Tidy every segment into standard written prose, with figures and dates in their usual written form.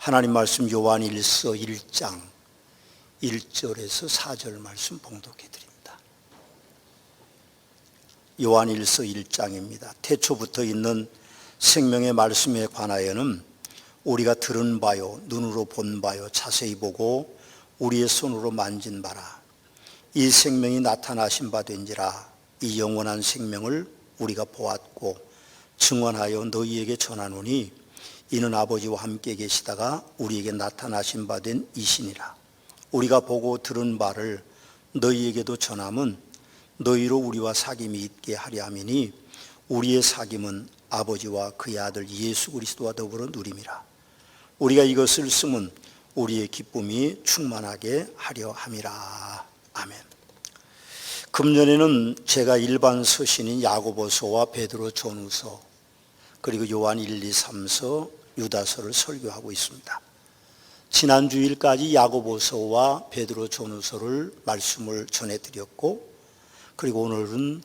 하나님 말씀 요한일서 1장 1절에서 4절 말씀 봉독해 드립니다. 요한일서 1장입니다. 태초부터 있는 생명의 말씀에 관하여는 우리가 들은 바요, 눈으로 본 바요, 자세히 보고 우리의 손으로 만진 바라. 이 생명이 나타나신 바 된지라. 이 영원한 생명을 우리가 보았고 증언하여 너희에게 전하노니 이는 아버지와 함께 계시다가 우리에게 나타나신 바 된 이시니라. 우리가 보고 들은 바를 너희에게도 전함은 너희로 우리와 사귐이 있게 하려 함이니 우리의 사귐은 아버지와 그의 아들 예수 그리스도와 더불어 누림이라. 우리가 이것을 쓰면 우리의 기쁨이 충만하게 하려 함이라. 아멘. 금년에는 제가 일반 서신인 야고보서와 베드로 전후서 그리고 요한 1, 2, 3서 유다서를 설교하고 있습니다. 지난 주일까지 야고보서와 베드로 전후서를 말씀을 전해드렸고, 그리고 오늘은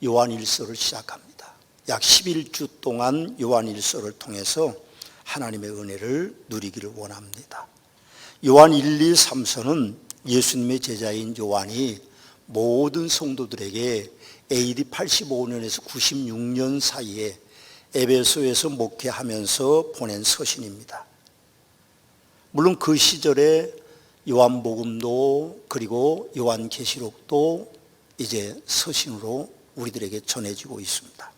요한 1서를 시작합니다. 약 11주 동안 요한 1서를 통해서 하나님의 은혜를 누리기를 원합니다. 요한 1, 2, 3서는 예수님의 제자인 요한이 모든 성도들에게 AD 85년에서 96년 사이에 에베소에서 목회하면서 보낸 서신입니다. 물론 그 시절에 요한복음도 그리고 요한계시록도 이제 서신으로 우리들에게 전해지고 있습니다.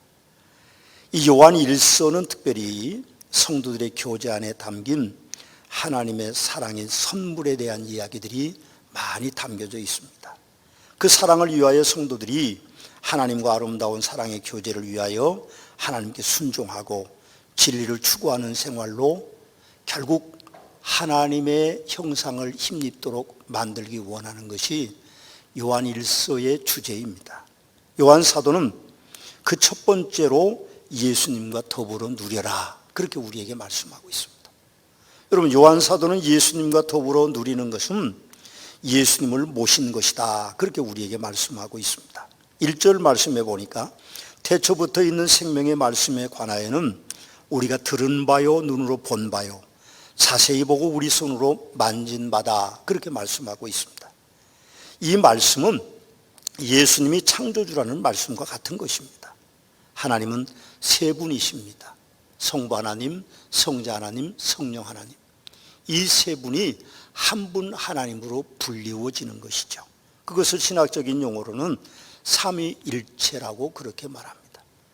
이 요한 1서는 특별히 성도들의 교제 안에 담긴 하나님의 사랑의 선물에 대한 이야기들이 많이 담겨져 있습니다. 그 사랑을 위하여 성도들이 하나님과 아름다운 사랑의 교제를 위하여 하나님께 순종하고 진리를 추구하는 생활로 결국 하나님의 형상을 힘입도록 만들기 원하는 것이 요한 1서의 주제입니다. 요한 사도는 그 첫 번째로 예수님과 더불어 누려라, 그렇게 우리에게 말씀하고 있습니다. 여러분, 요한 사도는 예수님과 더불어 누리는 것은 예수님을 모신 것이다, 그렇게 우리에게 말씀하고 있습니다. 1절 말씀해 보니까 태초부터 있는 생명의 말씀에 관하여는 우리가 들은 바요, 눈으로 본 바요, 자세히 보고 우리 손으로 만진 바다, 그렇게 말씀하고 있습니다. 이 말씀은 예수님이 창조주라는 말씀과 같은 것입니다. 하나님은 세 분이십니다. 성부 하나님, 성자 하나님, 성령 하나님. 이 세 분이 한 분 하나님으로 불리워지는 것이죠. 그것을 신학적인 용어로는 삼위일체라고 그렇게 말합니다.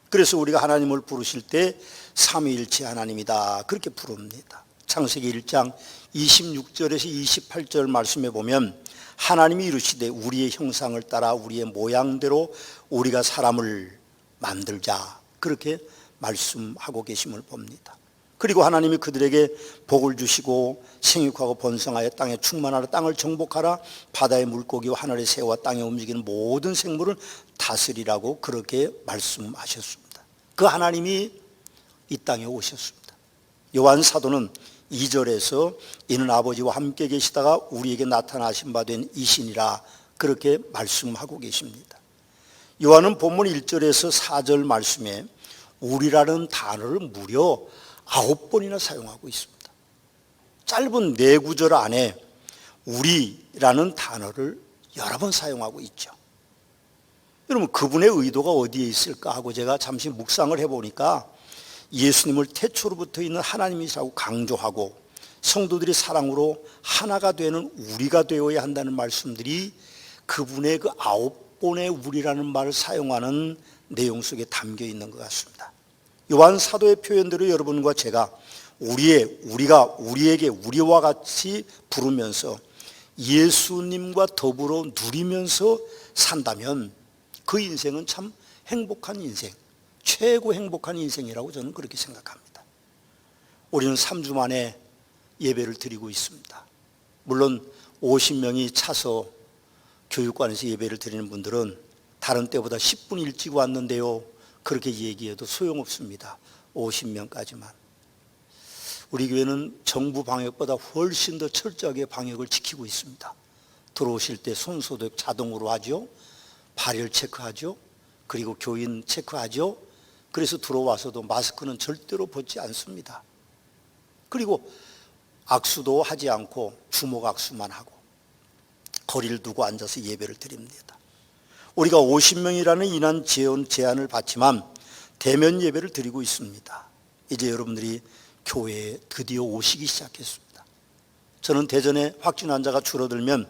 그래서 우리가 하나님을 부르실 때 삼위일체 하나님이다, 그렇게 부릅니다. 창세기 1장 26절에서 28절 말씀에 보면 하나님이 이르시되 우리의 형상을 따라 우리의 모양대로 우리가 사람을 만들자, 그렇게 말씀하고 계심을 봅니다. 그리고 하나님이 그들에게 복을 주시고 생육하고 번성하여 땅에 충만하라, 땅을 정복하라, 바다의 물고기와 하늘의 새와 땅에 움직이는 모든 생물을 다스리라고 그렇게 말씀하셨습니다. 그 하나님이 이 땅에 오셨습니다. 요한 사도는 2절에서 이는 아버지와 함께 계시다가 우리에게 나타나신 바 된 이신이라, 그렇게 말씀하고 계십니다. 요한은 본문 1절에서 4절 말씀에 우리라는 단어를 무려 9번이나 사용하고 있습니다. 짧은 4구절 안에 우리라는 단어를 여러 번 사용하고 있죠. 여러분, 그분의 의도가 어디에 있을까 하고 제가 잠시 묵상을 해보니까 예수님을 태초로부터 있는 하나님이라고 강조하고 성도들이 사랑으로 하나가 되는 우리가 되어야 한다는 말씀들이 그분의 그 9번의 우리라는 말을 사용하는 내용 속에 담겨 있는 것 같습니다. 요한 사도의 표현대로 여러분과 제가 우리가 우리에게 우리와 같이 부르면서 예수님과 더불어 누리면서 산다면 그 인생은 참 행복한 인생, 최고 행복한 인생이라고 저는 그렇게 생각합니다. 우리는 3주 만에 예배를 드리고 있습니다. 물론 50명이 차서 교육관에서 예배를 드리는 분들은 다른 때보다 10분 일찍 왔는데요, 그렇게 얘기해도 소용없습니다. 50명까지만. 우리 교회는 정부 방역보다 훨씬 더 철저하게 방역을 지키고 있습니다. 들어오실 때 손소독 자동으로 하죠. 발열 체크하죠. 그리고 교인 체크하죠. 그래서 들어와서도 마스크는 절대로 벗지 않습니다. 그리고 악수도 하지 않고 주먹 악수만 하고 거리를 두고 앉아서 예배를 드립니다. 우리가 50명이라는 인원 제한을 받지만 대면 예배를 드리고 있습니다. 이제 여러분들이 교회에 드디어 오시기 시작했습니다. 저는 대전에 확진 환자가 줄어들면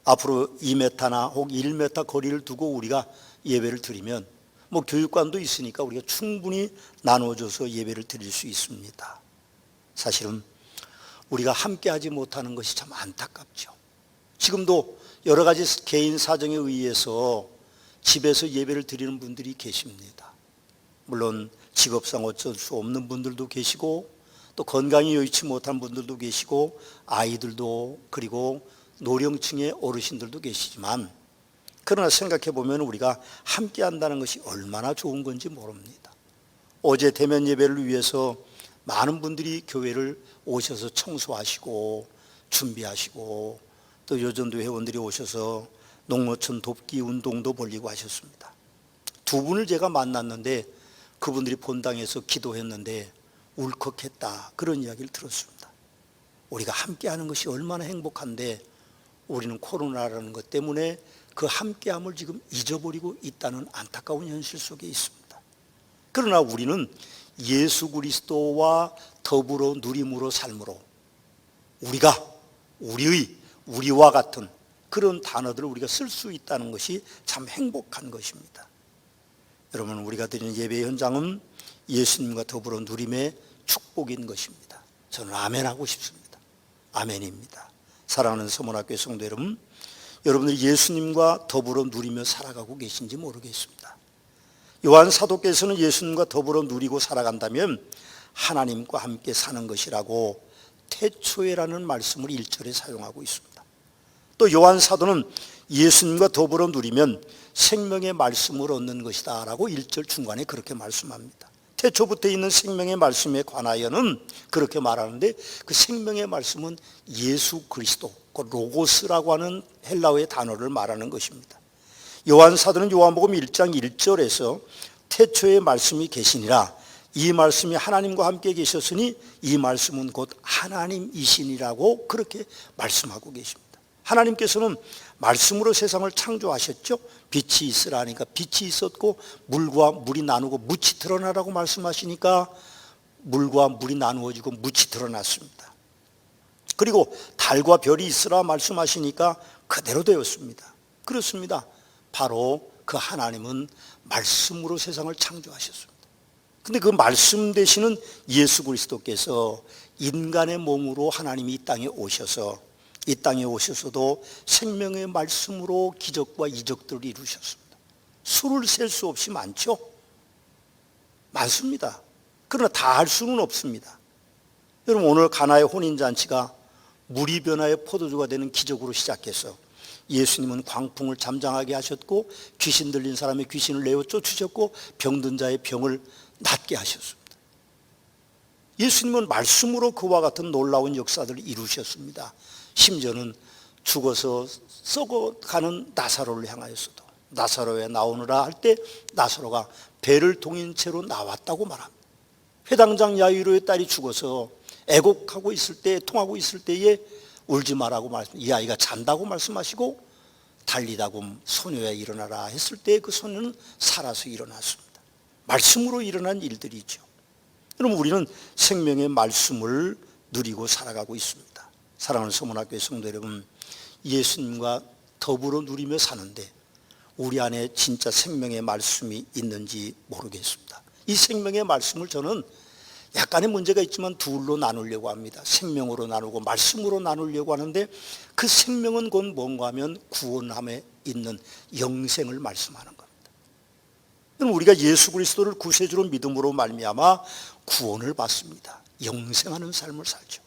앞으로 2m나 혹 1m 거리를 두고 우리가 예배를 드리면 교육관도 있으니까 우리가 충분히 나눠줘서 예배를 드릴 수 있습니다. 사실은 우리가 함께하지 못하는 것이 참 안타깝죠. 지금도 여러 가지 개인 사정에 의해서 집에서 예배를 드리는 분들이 계십니다. 물론 직업상 어쩔 수 없는 분들도 계시고 또 건강이 여의치 못한 분들도 계시고 아이들도 그리고 노령층의 어르신들도 계시지만 그러나 생각해 보면 우리가 함께 한다는 것이 얼마나 좋은 건지 모릅니다. 어제 대면 예배를 위해서 많은 분들이 교회를 오셔서 청소하시고 준비하시고 또 여전도 회원들이 오셔서 농어촌 돕기 운동도 벌리고 하셨습니다. 두 분을 제가 만났는데 그분들이 본당에서 기도했는데 울컥했다, 그런 이야기를 들었습니다. 우리가 함께하는 것이 얼마나 행복한데 우리는 코로나라는 것 때문에 그 함께함을 지금 잊어버리고 있다는 안타까운 현실 속에 있습니다. 그러나 우리는 예수 그리스도와 더불어 누림으로 삶으로 우리와 같은 그런 단어들을 우리가 쓸 수 있다는 것이 참 행복한 것입니다. 여러분, 우리가 드리는 예배 현장은 예수님과 더불어 누림의 축복인 것입니다. 저는 아멘하고 싶습니다. 아멘입니다. 사랑하는 서문학교 성도 여러분, 여러분들이 예수님과 더불어 누리며 살아가고 계신지 모르겠습니다. 요한 사도께서는 예수님과 더불어 누리고 살아간다면 하나님과 함께 사는 것이라고 태초에라는 말씀을 1절에 사용하고 있습니다. 또 요한 사도는 예수님과 더불어 누리면 생명의 말씀을 얻는 것이다 라고 1절 중간에 그렇게 말씀합니다. 태초부터 있는 생명의 말씀에 관하여는 그렇게 말하는데 그 생명의 말씀은 예수 그리스도, 그 로고스라고 하는 헬라어의 단어를 말하는 것입니다. 요한 사도는 요한복음 1장 1절에서 태초에 말씀이 계시니라, 이 말씀이 하나님과 함께 계셨으니 이 말씀은 곧 하나님이시니라고 그렇게 말씀하고 계십니다. 하나님께서는 말씀으로 세상을 창조하셨죠. 빛이 있으라 하니까 빛이 있었고 물과 물이 나누고 묻이 드러나라고 말씀하시니까 물과 물이 나누어지고 묻이 드러났습니다. 그리고 달과 별이 있으라 말씀하시니까 그대로 되었습니다. 그렇습니다. 바로 그 하나님은 말씀으로 세상을 창조하셨습니다. 근데 그 말씀 되시는 예수 그리스도께서 인간의 몸으로 하나님이 이 땅에 오셔서도 생명의 말씀으로 기적과 이적들을 이루셨습니다. 수를 셀 수 없이 많죠? 많습니다. 그러나 다 할 수는 없습니다. 여러분, 오늘 가나의 혼인잔치가 물이 변하여 포도주가 되는 기적으로 시작해서 예수님은 광풍을 잠잠하게 하셨고 귀신 들린 사람의 귀신을 내어 쫓으셨고 병든 자의 병을 낫게 하셨습니다. 예수님은 말씀으로 그와 같은 놀라운 역사들을 이루셨습니다. 심지어는 죽어서 썩어가는 나사로를 향하여서도 나사로에 나오느라 할 때 나사로가 배를 동인 채로 나왔다고 말합니다. 회당장 야이로의 딸이 죽어서 애곡하고 있을 때, 통하고 있을 때에 울지 말라고 이 아이가 잔다고 말씀하시고 달리다고 소녀야 일어나라 했을 때 그 소녀는 살아서 일어났습니다. 말씀으로 일어난 일들이죠. 여러분, 우리는 생명의 말씀을 누리고 살아가고 있습니다. 사랑하는 서문학교의 성도 여러분, 예수님과 더불어 누리며 사는데 우리 안에 진짜 생명의 말씀이 있는지 모르겠습니다. 이 생명의 말씀을 저는 약간의 문제가 있지만 둘로 나누려고 합니다. 생명으로 나누고 말씀으로 나누려고 하는데 그 생명은 곧 뭔가 하면 구원함에 있는 영생을 말씀하는 겁니다. 우리가 예수 그리스도를 구세주로 믿음으로 말미암아 구원을 받습니다. 영생하는 삶을 살죠.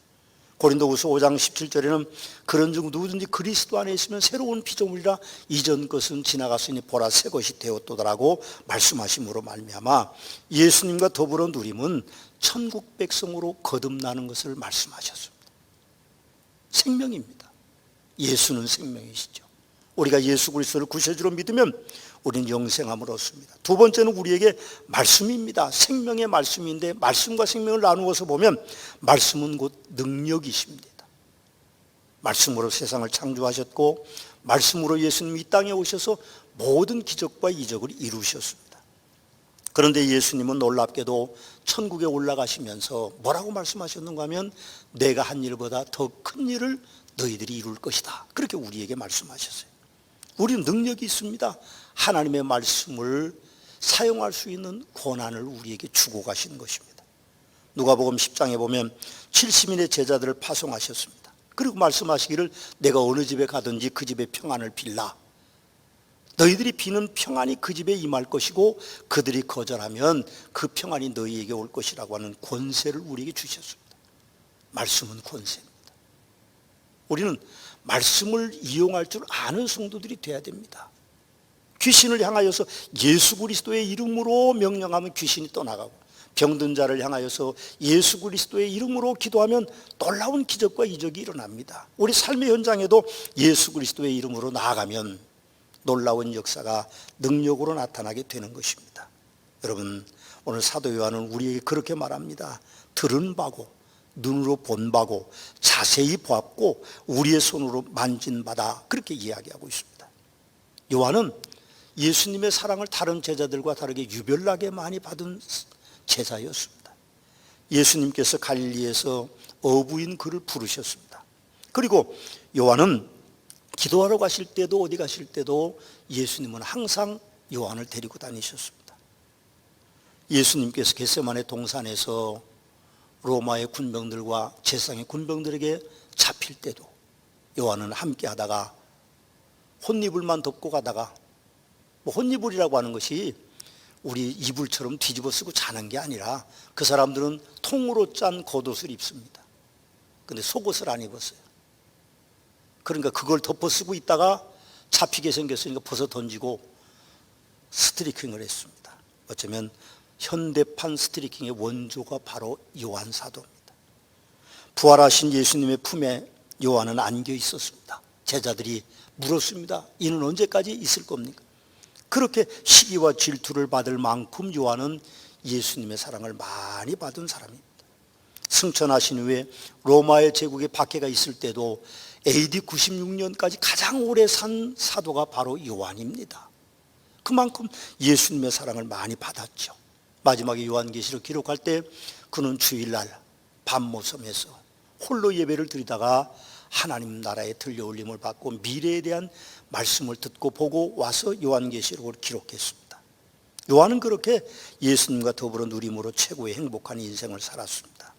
고린도후서 5장 17절에는 그런즉 누구든지 그리스도 안에 있으면 새로운 피조물이라 이전 것은 지나갔으니 보라 새 것이 되었도다라고 말씀하심으로 말미암아 예수님과 더불어 누림은 천국 백성으로 거듭나는 것을 말씀하셨습니다. 생명입니다. 예수는 생명이시죠. 우리가 예수 그리스도를 구세주로 믿으면 우리는 영생함을 얻습니다. 두 번째는 우리에게 말씀입니다. 생명의 말씀인데 말씀과 생명을 나누어서 보면 말씀은 곧 능력이십니다. 말씀으로 세상을 창조하셨고 말씀으로 예수님이 이 땅에 오셔서 모든 기적과 이적을 이루셨습니다. 그런데 예수님은 놀랍게도 천국에 올라가시면서 뭐라고 말씀하셨는가 하면 내가 한 일보다 더 큰 일을 너희들이 이룰 것이다. 그렇게 우리에게 말씀하셨어요. 우리는 능력이 있습니다. 하나님의 말씀을 사용할 수 있는 권한을 우리에게 주고 가시는 것입니다. 누가복음 10장에 보면 70인의 제자들을 파송하셨습니다. 그리고 말씀하시기를 내가 어느 집에 가든지 그 집에 평안을 빌라. 너희들이 비는 평안이 그 집에 임할 것이고 그들이 거절하면 그 평안이 너희에게 올 것이라고 하는 권세를 우리에게 주셨습니다. 말씀은 권세입니다. 우리는 말씀을 이용할 줄 아는 성도들이 돼야 됩니다. 귀신을 향하여서 예수 그리스도의 이름으로 명령하면 귀신이 떠나가고 병든 자를 향하여서 예수 그리스도의 이름으로 기도하면 놀라운 기적과 이적이 일어납니다. 우리 삶의 현장에도 예수 그리스도의 이름으로 나아가면 놀라운 역사가 능력으로 나타나게 되는 것입니다. 여러분, 오늘 사도 요한은 우리에게 그렇게 말합니다. 들은 바고 눈으로 본 바고 자세히 보았고 우리의 손으로 만진 바다, 그렇게 이야기하고 있습니다. 요한은 예수님의 사랑을 다른 제자들과 다르게 유별나게 많이 받은 제자였습니다. 예수님께서 갈릴리에서 어부인 그를 부르셨습니다. 그리고 요한은 기도하러 가실 때도 어디 가실 때도 예수님은 항상 요한을 데리고 다니셨습니다. 예수님께서 겟세마네 동산에서 로마의 군병들과 제사장의 군병들에게 잡힐 때도 요한은 함께 하다가 혼이불만 덮고 가다가, 혼이불이라고 하는 것이 우리 이불처럼 뒤집어 쓰고 자는 게 아니라 그 사람들은 통으로 짠 겉옷을 입습니다. 근데 속옷을 안 입었어요. 그러니까 그걸 덮어 쓰고 있다가 잡히게 생겼으니까 벗어 던지고 스트리킹을 했습니다. 어쩌면 현대판 스트리킹의 원조가 바로 요한 사도입니다. 부활하신 예수님의 품에 요한은 안겨 있었습니다. 제자들이 물었습니다. 이는 언제까지 있을 겁니까? 그렇게 시기와 질투를 받을 만큼 요한은 예수님의 사랑을 많이 받은 사람입니다. 승천하신 후에 로마의 제국에 박해가 있을 때도 AD 96년까지 가장 오래 산 사도가 바로 요한입니다. 그만큼 예수님의 사랑을 많이 받았죠. 마지막에 요한계시록 기록할 때 그는 주일날 밤모섬에서 홀로 예배를 드리다가 하나님 나라의 들려올림을 받고 미래에 대한 말씀을 듣고 보고 와서 요한계시록을 기록했습니다. 요한은 그렇게 예수님과 더불어 누림으로 최고의 행복한 인생을 살았습니다.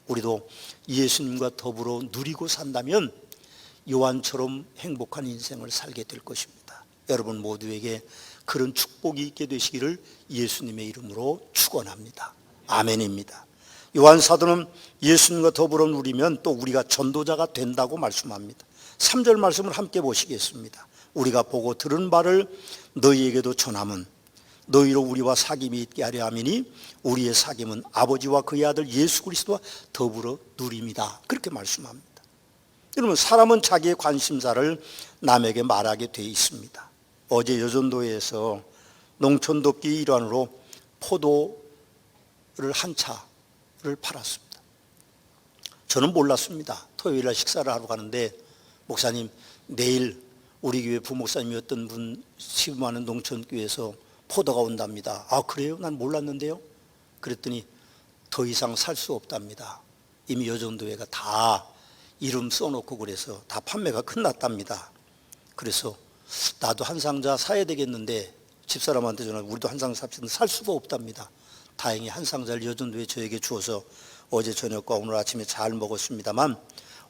우리도 예수님과 더불어 누리고 산다면 요한처럼 행복한 인생을 살게 될 것입니다. 여러분 모두에게 그런 축복이 있게 되시기를 예수님의 이름으로 축원합니다. 아멘입니다. 요한 사도는 예수님과 더불어 누리면 또 우리가 전도자가 된다고 말씀합니다. 3절 말씀을 함께 보시겠습니다. 우리가 보고 들은 바를 너희에게도 전함은 너희로 우리와 사귐이 있게 하려 함이니 우리의 사귐은 아버지와 그의 아들 예수 그리스도와 더불어 누림이다. 그렇게 말씀합니다. 여러분, 사람은 자기의 관심사를 남에게 말하게 되어 있습니다. 어제 여전도에서 농촌 돕기 일환으로 포도를 한 차를 팔았습니다. 저는 몰랐습니다. 토요일날 식사를 하러 가는데 목사님, 내일 우리 교회 부목사님이었던 분 시음하는 농촌교회에서 포도가 온답니다. 아, 그래요? 난 몰랐는데요. 그랬더니 더 이상 살 수 없답니다. 이미 여전도회가 다 이름 써놓고 그래서 다 판매가 끝났답니다. 그래서 나도 한 상자 사야 되겠는데 집사람한테 전화, 우리도 한 상자 삽시다. 살 수가 없답니다. 다행히 한 상자를 여전도에 저에게 주어서 어제 저녁과 오늘 아침에 잘 먹었습니다만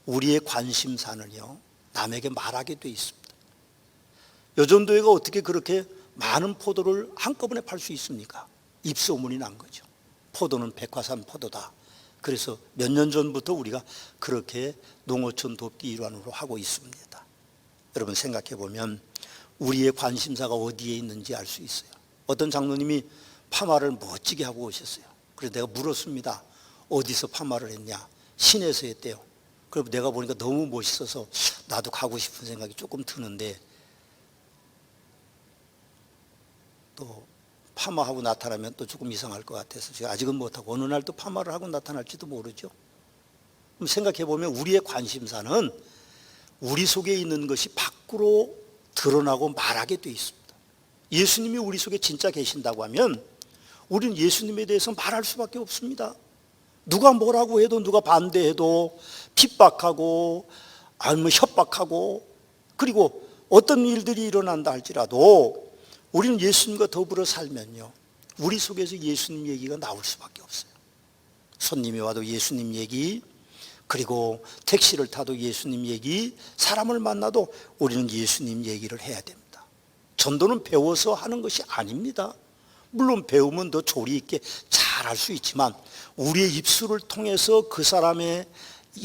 우리의 관심사는요, 남에게 말하게 돼 있습니다. 여전도회가 어떻게 그렇게 많은 포도를 한꺼번에 팔 수 있습니까? 입소문이 난 거죠. 포도는 백화산 포도다. 그래서 몇 년 전부터 우리가 그렇게 농어촌 돕기 일환으로 하고 있습니다. 여러분 생각해 보면 우리의 관심사가 어디에 있는지 알 수 있어요. 어떤 장로님이 파마를 멋지게 하고 오셨어요. 그래서 내가 물었습니다. 어디서 파마를 했냐? 시내에서 했대요. 그리고 내가 보니까 너무 멋있어서 나도 가고 싶은 생각이 조금 드는데 또 파마하고 나타나면 또 조금 이상할 것 같아서 제가 아직은 못하고 어느 날 또 파마를 하고 나타날지도 모르죠. 그럼 생각해 보면 우리의 관심사는 우리 속에 있는 것이 밖으로 드러나고 말하게 돼 있습니다. 예수님이 우리 속에 진짜 계신다고 하면 우리는 예수님에 대해서 말할 수밖에 없습니다. 누가 뭐라고 해도, 누가 반대해도, 핍박하고 아니면 협박하고, 그리고 어떤 일들이 일어난다 할지라도 우리는 예수님과 더불어 살면요, 우리 속에서 예수님 얘기가 나올 수밖에 없어요. 손님이 와도 예수님 얘기, 그리고 택시를 타도 예수님 얘기, 사람을 만나도 우리는 예수님 얘기를 해야 됩니다. 전도는 배워서 하는 것이 아닙니다. 물론 배우면 더 조리 있게 잘할 수 있지만 우리의 입술을 통해서 그 사람의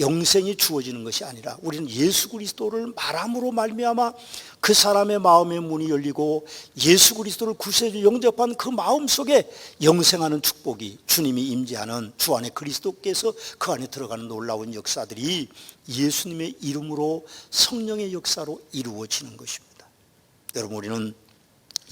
영생이 주어지는 것이 아니라 우리는 예수 그리스도를 말함으로 말미암아 그 사람의 마음의 문이 열리고 예수 그리스도를 구세주 영접한 그 마음 속에 영생하는 축복이, 주님이 임재하는 주 안에 그리스도께서 그 안에 들어가는 놀라운 역사들이 예수님의 이름으로 성령의 역사로 이루어지는 것입니다. 여러분, 우리는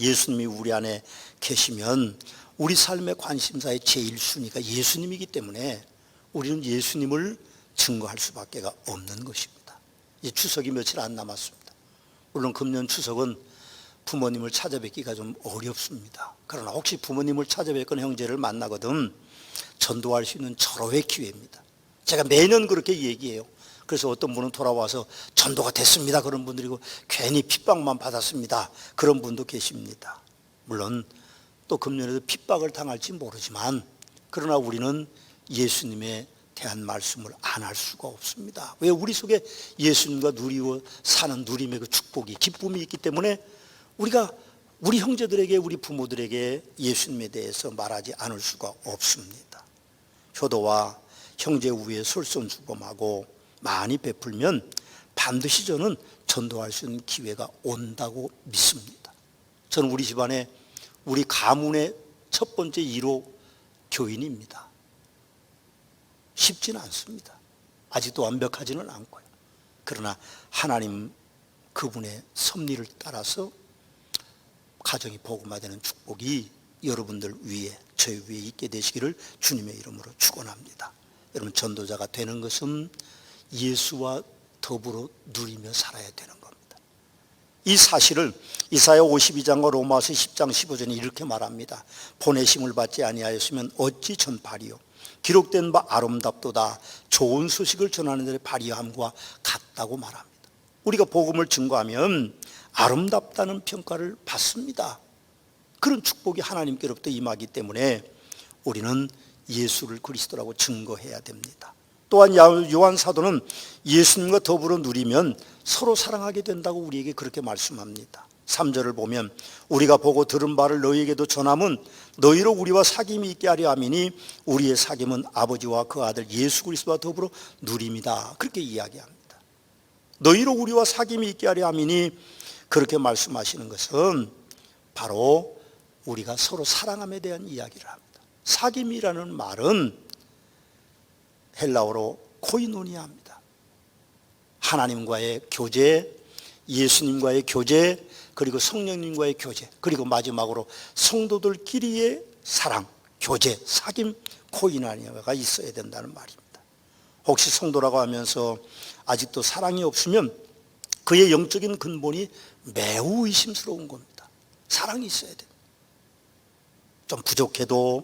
예수님이 우리 안에 계시면 우리 삶의 관심사의 제일 순위가 예수님이기 때문에 우리는 예수님을 증거할 수밖에 없는 것입니다. 이제 추석이 며칠 안 남았습니다. 물론 금년 추석은 부모님을 찾아뵙기가 좀 어렵습니다. 그러나 혹시 부모님을 찾아뵙거나 형제를 만나거든 전도할 수 있는 절호의 기회입니다. 제가 매년 그렇게 얘기해요. 그래서 어떤 분은 돌아와서 전도가 됐습니다 그런 분들이고, 괜히 핍박만 받았습니다 그런 분도 계십니다. 물론 또 금년에도 핍박을 당할지 모르지만 그러나 우리는 예수님의 대한 말씀을 안 할 수가 없습니다. 왜? 우리 속에 예수님과 누리고 사는 누림의 그 축복이, 기쁨이 있기 때문에 우리가 우리 형제들에게, 우리 부모들에게 예수님에 대해서 말하지 않을 수가 없습니다. 효도와 형제 우애에 솔선수범하고 많이 베풀면 반드시 저는 전도할 수 있는 기회가 온다고 믿습니다. 저는 우리 집안에, 우리 가문의 첫 번째 1호 교인입니다. 쉽지는 않습니다. 아직도 완벽하지는 않고요. 그러나 하나님 그분의 섭리를 따라서 가정이 복음화되는 축복이 여러분들 위에, 저희 위에 있게 되시기를 주님의 이름으로 축원합니다. 여러분, 전도자가 되는 것은 예수와 더불어 누리며 살아야 되는 겁니다. 이 사실을 이사야 52장과 로마서 10장 15절에 이렇게 말합니다. 보내심을 받지 아니하였으면 어찌 전파리요, 기록된 바 아름답도다, 좋은 소식을 전하는 자의 발휘함과 같다고 말합니다. 우리가 복음을 증거하면 아름답다는 평가를 받습니다. 그런 축복이 하나님께로부터 임하기 때문에 우리는 예수를 그리스도라고 증거해야 됩니다. 또한 요한 사도는 예수님과 더불어 누리면 서로 사랑하게 된다고 우리에게 그렇게 말씀합니다. 3절을 보면 우리가 보고 들은 바를 너희에게도 전함은 너희로 우리와 사귐이 있게 하려 함이니 우리의 사귐은 아버지와 그 아들 예수 그리스도와 더불어 누림이다. 그렇게 이야기합니다. 너희로 우리와 사귐이 있게 하려 함이니, 그렇게 말씀하시는 것은 바로 우리가 서로 사랑함에 대한 이야기를 합니다. 사귐이라는 말은 헬라어로 코이노니아입니다. 하나님과의 교제, 예수님과의 교제, 그리고 성령님과의 교제, 그리고 마지막으로 성도들끼리의 사랑, 교제, 사귐, 코이노니아가 있어야 된다는 말입니다. 혹시 성도라고 하면서 아직도 사랑이 없으면 그의 영적인 근본이 매우 의심스러운 겁니다. 사랑이 있어야 돼요. 좀 부족해도,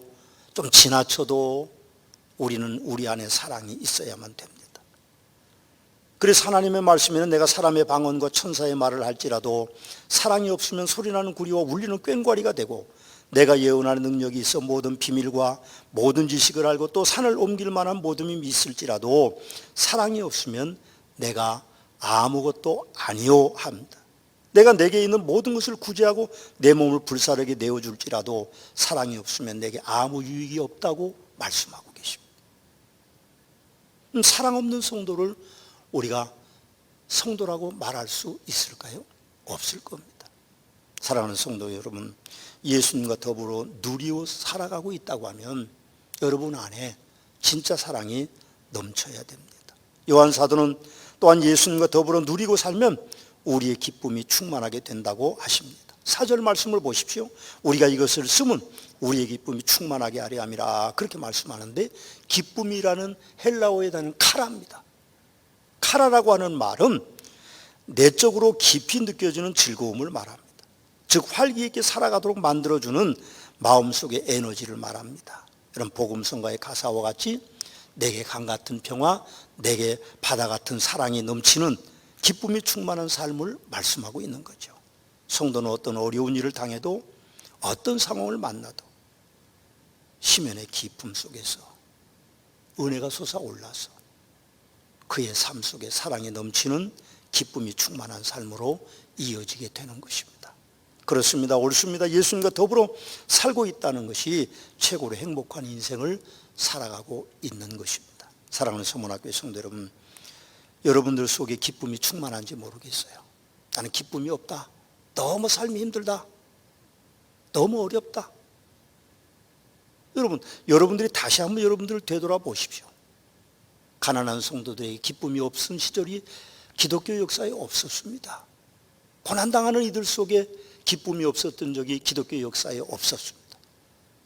좀 지나쳐도 우리는 우리 안에 사랑이 있어야만 됩니다. 그래서 하나님의 말씀에는 내가 사람의 방언과 천사의 말을 할지라도 사랑이 없으면 소리나는 구리와 울리는 꽹과리가 되고, 내가 예언하는 능력이 있어 모든 비밀과 모든 지식을 알고 또 산을 옮길 만한 모든 힘이 있을지라도 사랑이 없으면 내가 아무것도 아니요 합니다. 내가 내게 있는 모든 것을 구제하고 내 몸을 불사르게 내어줄지라도 사랑이 없으면 내게 아무 유익이 없다고 말씀하고 계십니다. 사랑 없는 성도를 우리가 성도라고 말할 수 있을까요? 없을 겁니다. 사랑하는 성도 여러분, 예수님과 더불어 누리고 살아가고 있다고 하면 여러분 안에 진짜 사랑이 넘쳐야 됩니다. 요한 사도는 또한 예수님과 더불어 누리고 살면 우리의 기쁨이 충만하게 된다고 하십니다. 4절 말씀을 보십시오. 우리가 이것을 쓰면 우리의 기쁨이 충만하게 하려 함이라 그렇게 말씀하는데, 기쁨이라는 헬라어에 대한 카라입니다. 카라라고 하는 말은 내적으로 깊이 느껴지는 즐거움을 말합니다. 즉 활기 있게 살아가도록 만들어주는 마음속의 에너지를 말합니다. 이런 복음성가의 가사와 같이 내게 강 같은 평화, 내게 바다 같은 사랑이 넘치는 기쁨이 충만한 삶을 말씀하고 있는 거죠. 성도는 어떤 어려운 일을 당해도, 어떤 상황을 만나도 심연의 기쁨 속에서 은혜가 솟아올라서 그의 삶 속에 사랑이 넘치는 기쁨이 충만한 삶으로 이어지게 되는 것입니다. 그렇습니다. 옳습니다. 예수님과 더불어 살고 있다는 것이 최고로 행복한 인생을 살아가고 있는 것입니다. 사랑하는 서문학교의 성도 여러분, 여러분들 속에 기쁨이 충만한지 모르겠어요. 나는 기쁨이 없다, 너무 삶이 힘들다, 너무 어렵다. 여러분들이 다시 한번 여러분들을 되돌아보십시오. 가난한 성도들에게 기쁨이 없은 시절이 기독교 역사에 없었습니다. 고난당하는 이들 속에 기쁨이 없었던 적이 기독교 역사에 없었습니다.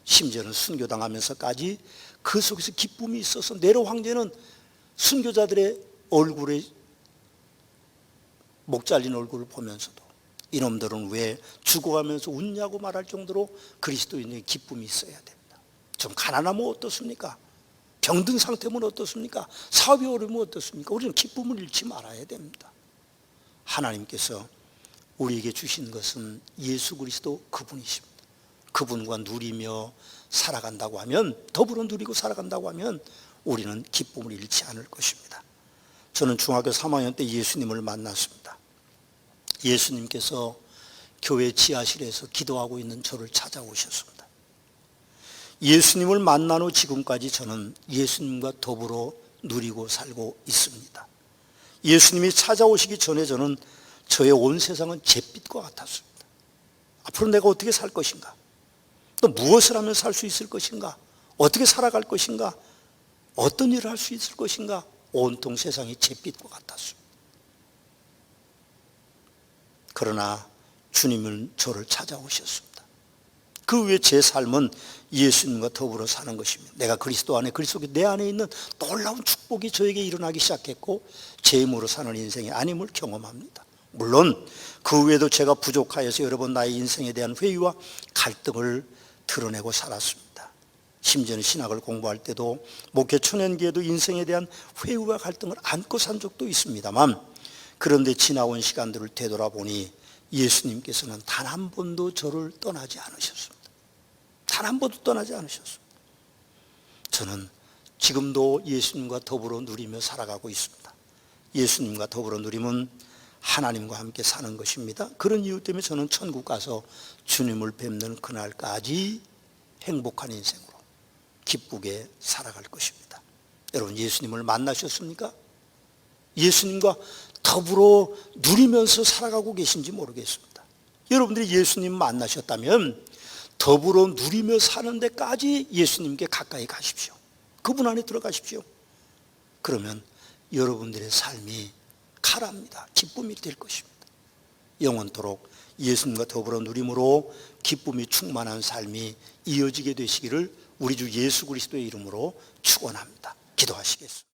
심지어는 순교당하면서까지 그 속에서 기쁨이 있어서 네로 황제는 순교자들의 얼굴에 목 잘린 얼굴을 보면서도 이놈들은 왜 죽어가면서 웃냐고 말할 정도로 그리스도인의 기쁨이 있어야 됩니다. 좀 가난하면 어떻습니까? 병든 상태면 어떻습니까? 사업이 어려우면 어떻습니까? 우리는 기쁨을 잃지 말아야 됩니다. 하나님께서 우리에게 주신 것은 예수 그리스도 그분이십니다. 그분과 누리며 살아간다고 하면, 더불어 누리고 살아간다고 하면 우리는 기쁨을 잃지 않을 것입니다. 저는 중학교 3학년 때 예수님을 만났습니다. 예수님께서 교회 지하실에서 기도하고 있는 저를 찾아오셨습니다. 예수님을 만난 후 지금까지 저는 예수님과 더불어 누리고 살고 있습니다. 예수님이 찾아오시기 전에 저는 저의 온 세상은 잿빛과 같았습니다. 앞으로 내가 어떻게 살 것인가? 또 무엇을 하면 살 수 있을 것인가? 어떻게 살아갈 것인가? 어떤 일을 할 수 있을 것인가? 온통 세상이 잿빛과 같았습니다. 그러나 주님은 저를 찾아오셨습니다. 그 후에 제 삶은 예수님과 더불어 사는 것입니다. 내가 그리스도 안에, 그리스도 내 안에 있는 놀라운 축복이 저에게 일어나기 시작했고, 제 힘으로 사는 인생이 아님을 경험합니다. 물론 그 후에도 제가 부족하여서 여러 번 나의 인생에 대한 회의와 갈등을 드러내고 살았습니다. 심지어는 신학을 공부할 때도, 목회 초년기에도 인생에 대한 회의와 갈등을 안고 산 적도 있습니다만, 그런데 지나온 시간들을 되돌아보니 예수님께서는 단 한 번도 저를 떠나지 않으셨습니다. 단 한 번도 떠나지 않으셨습니다. 저는 지금도 예수님과 더불어 누리며 살아가고 있습니다. 예수님과 더불어 누리면 하나님과 함께 사는 것입니다. 그런 이유 때문에 저는 천국 가서 주님을 뵙는 그날까지 행복한 인생으로 기쁘게 살아갈 것입니다. 여러분, 예수님을 만나셨습니까? 예수님과 더불어 누리면서 살아가고 계신지 모르겠습니다. 여러분들이 예수님 만나셨다면 더불어 누리며 사는 데까지 예수님께 가까이 가십시오. 그분 안에 들어가십시오. 그러면 여러분들의 삶이 카라입니다. 기쁨이 될 것입니다. 영원토록 예수님과 더불어 누림으로 기쁨이 충만한 삶이 이어지게 되시기를 우리 주 예수 그리스도의 이름으로 축원합니다. 기도하시겠습니다.